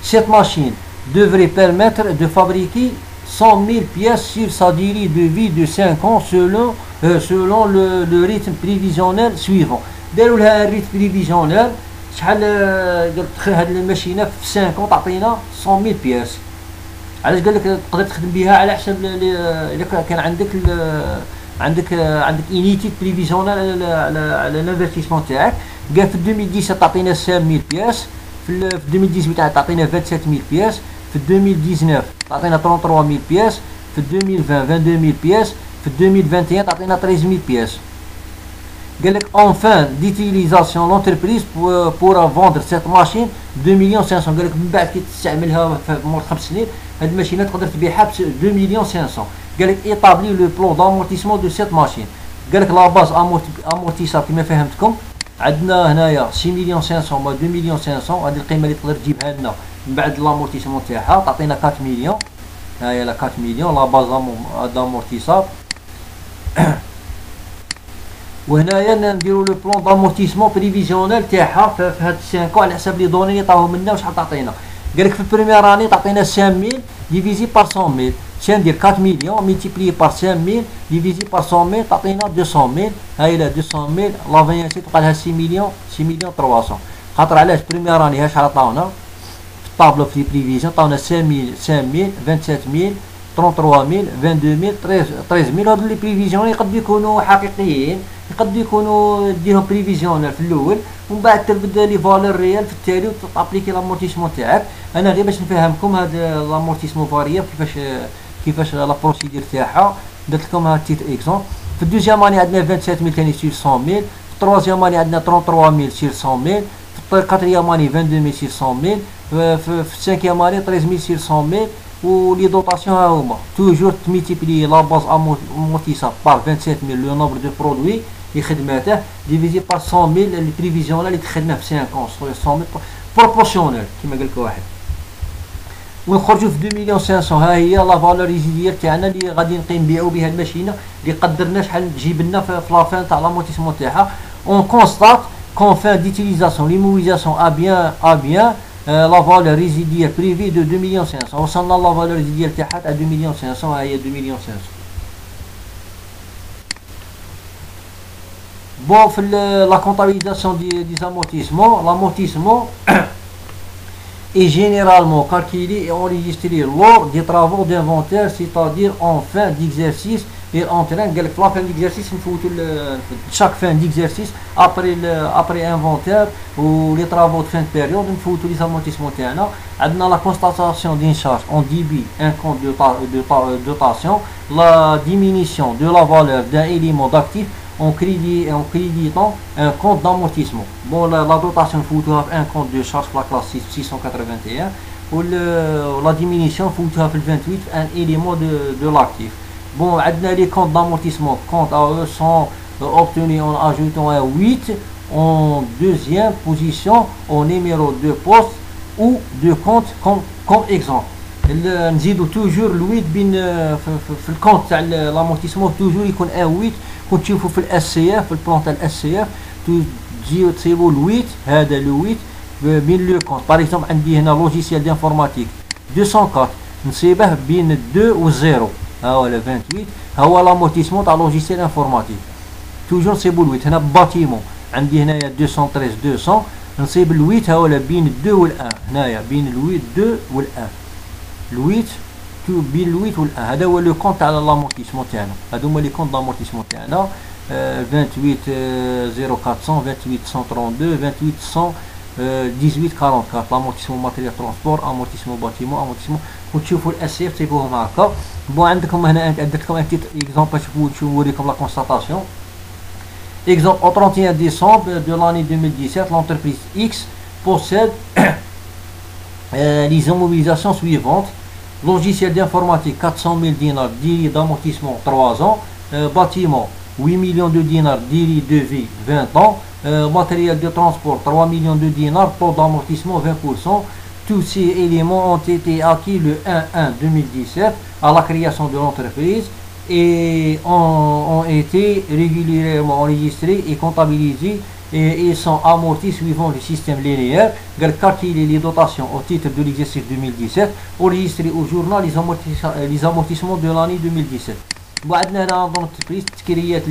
Cette machine devrait permettre de fabriquer 100 000 pièces sur sa durée de vie de 5 ans selon le rythme prévisionnel suivant. داروا لها الريتم بريفيزيونيل شحال تدخل هذه الماشينه في 5 ans تعطينا 100 000 بياس. علاش قال لك تقدر تخدم بها على حسب اذا كان عندك انيتي بريفيزيونيل على الانفستيسمون تاعك. قال في 2017 تعطينا 5000 بياس. في 2018 تعطينا 27000 بياس. في 2019 تعطينا 33000 بياس. في 2020 22000 بياس. في 2021 تعطينا 13000 بياس. قال لك en fin d'utilisation l'entreprise pourra vendre cette machine 2 500 000. قال لك من بعد كي تستعملها في مور 5 سنين هاد الماشينه تقدر تبيعها ب 2 500 000. قال لك ايطابلي لو بلون دامورتيسمون دو سيت ماشين. قال لك لا باز امورتيساب كما فهمتكم عندنا هنايا 6 500 000 2 500 000. هذه القيمه اللي تقدر تجيبها لنا من بعد لامورتيسمون تاعها تعطينا 4 مليون. هاهي لا 4 مليون لا باز دامورتيساب. وهنايا نديرو لو بلون دامورتيسمون بريفيزيونيل تاعها في هاد 5 على حسب لي دوني اللي عطاوهم لنا وشحال تعطينا. قالك في البريمير اني تعطينا 5000 ديفيزي بار 100000 ندير 4 مليون ملتيبلي بار 5000 ديفيزي بار 100000 تعطينا 200000. هاي لا 200000 لافينسي تبقى لها 6 مليون 6 مليون 300. خاطر علاش بريمير اني هاش عطاونا في الطابلو في بريفيزيون عطاونا 5000 27000 33000 22000 13000. هادو لي بريفيزيون يقدروا يكونوا حقيقيين، يقدروا يكونوا ديرهم بريفيزيونال في الاول ومن بعد تبدا لي فالور ريال في التالي وتابليكي لامورتيسمون تاعك. انا غير باش نفهمكم هذا لامورتيسمون فاريابل كيفاش لا بروسيدير تاعها. درت لكم هاد تيت اكزومبل. في الدوزيام اني عندنا 27000 ثاني سير 100000. في التروازيام اني عندنا 33000 سير 100000. في الكاتريام اني 22000 سير 100000. في السانكيام اني 13000 سير 100000. ولي دوطاسيون ها هما توجور تميتيبلي لا باز امورتيسا بار 27000 لو نومبر دو برودوي اللي خدماته ديفيزي بار 100000 لي بريفيزيون اللي تخدمه في 5 ans 100000 بروبورسيونيل كيما قال لك واحد. ونخرجوا في 2 مليون 500. ها هي لا فالور ريزيديير تاعنا اللي غادي نبيعوا بها الماشينه اللي قدرنا شحال تجيب لنا في لافان تاع لامورتيسمون تاعها. اون كونستات كون فان ديتيليزاسيون ليموبيليزاسيون ا بيان لا فالور ريزيديير بريفي دو 2 مليون 500. وصلنا لا فالور ريزيديير تاعها تاع 2 مليون 500. ها هي 2 مليون 500. Bon, la comptabilisation des amortissements, l'amortissement est généralement calculé et enregistré lors des travaux d'inventaire, c'est-à-dire en fin d'exercice et en train de la fin d'exercice, chaque fin d'exercice, après inventaire ou les travaux de fin de période, il faut les amortissements. Dans la constatation d'une charge en débit, un compte de dotation, la diminution de la valeur d'un élément d'actif en créditant un compte d'amortissement. Bon, la dotation, il faut un compte de charge pour la classe 681 ou la diminution, il faut le 28 un élément de l'actif. Bon, les comptes d'amortissement, compte à eux sont obtenus en ajoutant un 8 en deuxième position au numéro de poste ou de compte comme exemple. نزيدو توجور الويت بين في الكونت تاع لامورتيسمون توجور يكون ان ويت. كنت تشوفوا في الاس سي اف في البلان تاع الاس سي اف تجيو تصيبوا الويت هذا الويت بين لو كونت. باغ اكزومبل عندي هنا لوجيسيال دانفورماتيك 204 نصيبه بين 2 و 0 ها هو 28 ها هو لامورتيسمون تاع لوجيسيال انفورماتيك. توجور نصيبوا الويت. هنا باتيمون عندي هنايا 213 200 نصيب الويت ها هو بين 2 و 1 هنايا بين الويت 2 و 1 الويت بين الويت و 1 هذا هو لو كونت تاع لامورتيسمون تاعنا. هادو هما لي كونت لامورتيسمون تاعنا 28 0400 28 132 28 118 44 لامورتيسمون ماتيريال ترونسبور امورتيسمون باتيمون امورتيسمون. وتشوفوا الاس اف تيبوهم هكا. بون عندكم هنا درت لكم ان تيت اكزومبل باش نوريكم لا كونستاتاسيون. Exemple, au 31 décembre de l'année 2017, l'entreprise X possède les immobilisations suivantes. Logiciel d'informatique 400 000 dinars, durée d'amortissement 3 ans. Bâtiment 8 millions de dinars, durée de vie 20 ans. Matériel de transport 3 millions de dinars, taux d'amortissement 20%. Tous ces éléments ont été acquis le 1-1-2017 à la création de l'entreprise et ont été régulièrement enregistrés et comptabilisés et sont amortis suivant le système linéaire. Calculer les dotations au titre de l'exercice 2017 enregistrés au journal les amortissements de l'année 2017. وعندنا هنا l'entreprise créée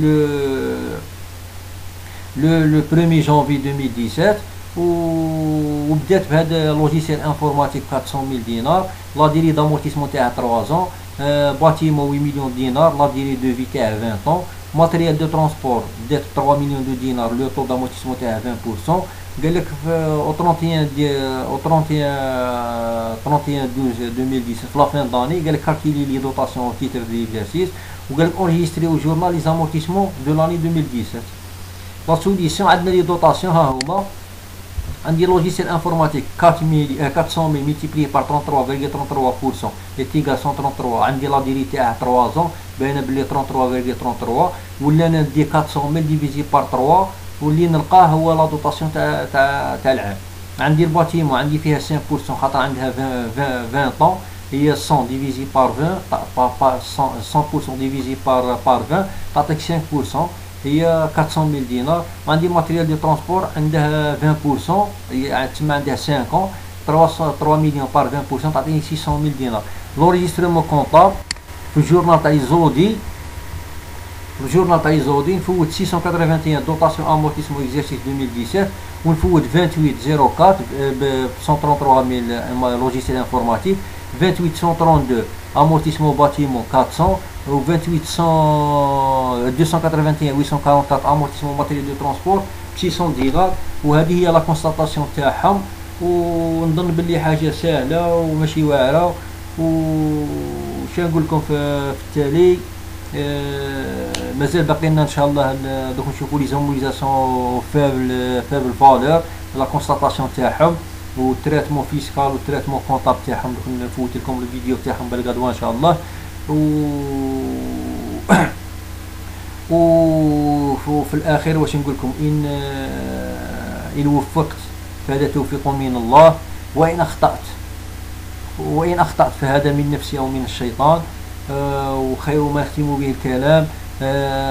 le 1er janvier 2017 وبدات بهذا لوجيسيال انفورماتيك 400 000 دينار. لا ديري d'amortissement تاعها 3 ans. Bâtiment 8 millions de dinars, la durée de vie est à 20 ans. Matériel de transport d'être 3 millions de dinars, le taux d'amortissement est à 20%. Au 31 12 2017, la fin d'année, il a calculé les dotations au titre de l'exercice ou il a enregistré au journal les amortissements de l'année 2017. La solution a les dotations عندي logiciel informatique 400 000 multiplié par 33,33% est égal 133. عندي لا ديري تاعها 3 ans باينه بلي 33,33 ولا ندي 400 000 ديفيزي بار 3 واللي نلقاه هو لا دوطاسيون تاع العام. عندي الباتيمون عندي فيها 5% خاطر عندها 20 ans هي 100 ديفيزي بار 20 100% ديفيزي بار 20 تعطيك 5% هي 400 000 دينار. عندي ماتريال دو ترونسبور عندها 20% هي تما عندها 5 ans 3 مليون بار 20% تعطيني 600 000 دينار. لوريجسترمون كونطابل في الجورنال تاع زودي، في الجورنال تاع زودي نفوت 681 دوطاسيون امورتيسمون اكزيرسيس 2017، ونفوت 2804 ب 133000 لوجيسيال انفورماتيك، 2832 amortissement bâtiment 400 و 281 844 amortissement matériel de transport 600 دينار. وهذه هي لا كونستاتاسيون تاعهم، ونظن باللي حاجه سهله وماشي واعره. وش نقول لكم في التالي، مازال باقي لنا ان شاء الله دوك نشوفوا لي زوموليزاسيون فابل فالور لا كونستاتاسيون تاعهم، والتريتمون فيسكال والتريتمون كونطاب تاعهم. دوك نفوت لكم الفيديو تاعهم بالغدوه ان شاء الله. وفي الاخير واش نقول لكم، ان وفقت فهذا توفيق من الله، وإن أخطأت فهذا من نفسي أو من الشيطان. وخير ما نختم به الكلام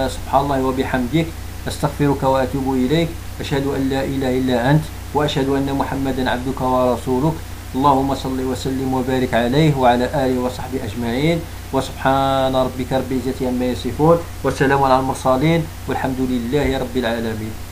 سبحان الله وبحمدك، أستغفرك وأتوب إليك، أشهد أن لا إله إلا أنت، وأشهد أن محمدا عبدك ورسولك. اللهم صل وسلم وبارك عليه وعلى آله وصحبه أجمعين، وسبحان ربك رب العزة عما يصفون، وسلام على المرسلين، والحمد لله رب العالمين.